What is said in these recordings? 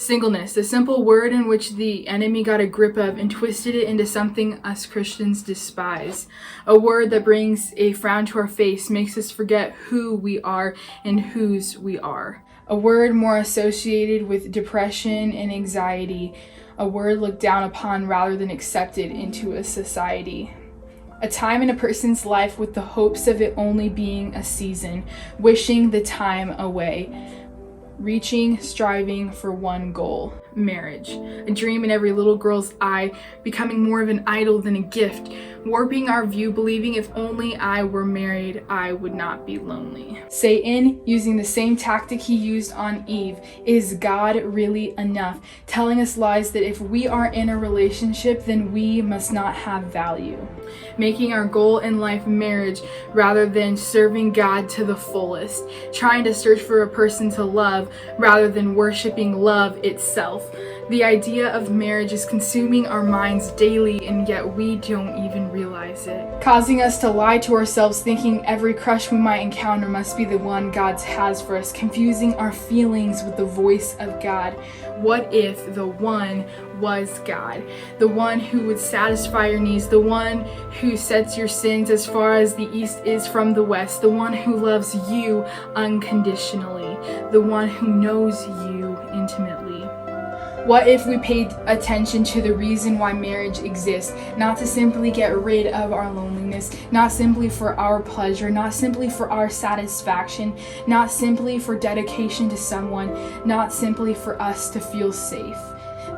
Singleness, the simple word in which the enemy got a grip of and twisted it into something us Christians despise. A word that brings a frown to our face, makes us forget who we are and whose we are. A word more associated with depression and anxiety. A word looked down upon rather than accepted into a society. A time in a person's life with the hopes of it only being a season, wishing the time away. Reaching, striving for one goal, marriage. A dream in every little girl's eye, becoming more of an idol than a gift, warping our view, believing if only I were married, I would not be lonely. Satan, using the same tactic he used on Eve, is God really enough? Telling us lies that if we are in a relationship, then we must not have value. Making our goal in life marriage rather than serving God to the fullest. Trying to search for a person to love rather than worshiping love itself. The idea of marriage is consuming our minds daily, and yet we don't even realize it. Causing us to lie to ourselves, thinking every crush we might encounter must be the one God has for us, confusing our feelings with the voice of God. What if the one was God? The one who would satisfy your needs, the one who sets your sins as far as the east is from the west, the one who loves you unconditionally, the one who knows you intimately. What if we paid attention to the reason why marriage exists, not to simply get rid of our loneliness, not simply for our pleasure, not simply for our satisfaction, not simply for dedication to someone, not simply for us to feel safe.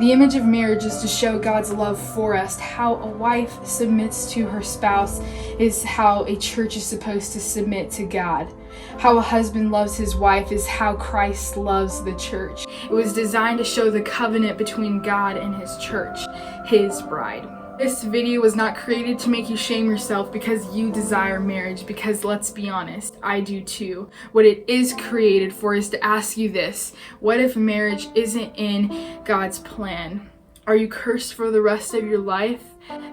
The image of marriage is to show God's love for us. How a wife submits to her spouse is how a church is supposed to submit to God. How a husband loves his wife is how Christ loves the church. It was designed to show the covenant between God and his church, his bride. This video was not created to make you shame yourself because you desire marriage, because let's be honest, I do too. What it is created for is to ask you this: what if marriage isn't in God's plan? Are you cursed for the rest of your life?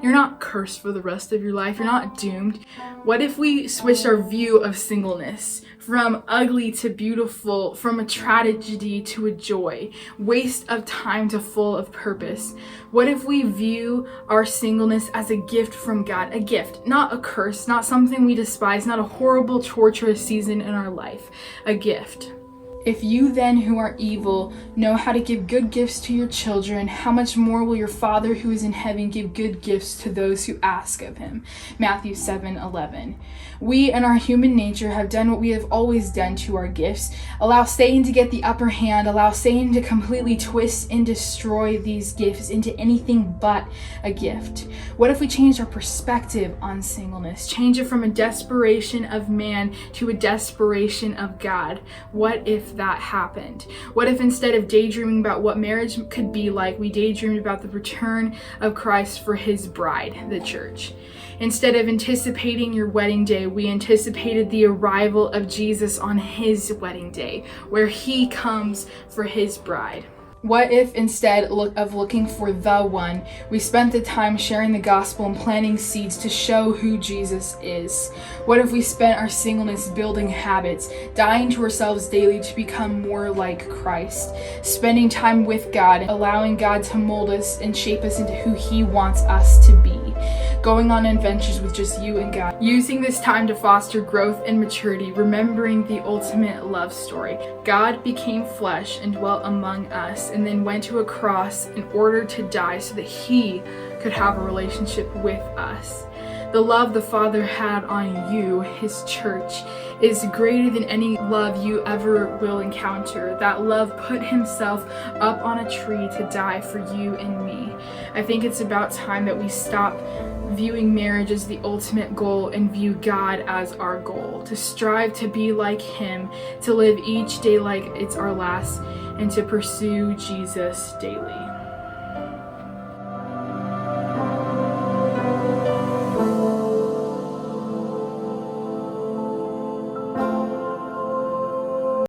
You're not cursed for the rest of your life. You're not doomed. What if we switched our view of singleness from ugly to beautiful, from a tragedy to a joy, waste of time to full of purpose? What if we view our singleness as a gift from God? A gift, not a curse, not something we despise, not a horrible, torturous season in our life. A gift. If you then who are evil know how to give good gifts to your children, how much more will your Father who is in heaven give good gifts to those who ask of him? Matthew 7:11. We in our human nature have done what we have always done to our gifts. Allow Satan to get the upper hand. Allow Satan to completely twist and destroy these gifts into anything but a gift. What if we changed our perspective on singleness? Change it from a desperation of man to a desperation of God. What if that happened? What if instead of daydreaming about what marriage could be like, we daydreamed about the return of Christ for his bride, the church? Instead of anticipating your wedding day, we anticipated the arrival of Jesus on his wedding day, where he comes for his bride. What if instead of looking for the one, we spent the time sharing the gospel and planting seeds to show who Jesus is? What if we spent our singleness building habits, dying to ourselves daily to become more like Christ, spending time with God, allowing God to mold us and shape us into who he wants us to be, going on adventures with just you and God, using this time to foster growth and maturity, remembering the ultimate love story. God became flesh and dwelt among us, and then went to a cross in order to die so that he could have a relationship with us. The love the Father had on you, his church, is greater than any love you ever will encounter. That love put himself up on a tree to die for you and me. I think it's about time that we stop viewing marriage as the ultimate goal and view God as our goal, to strive to be like him, to live each day like it's our last, and to pursue Jesus daily.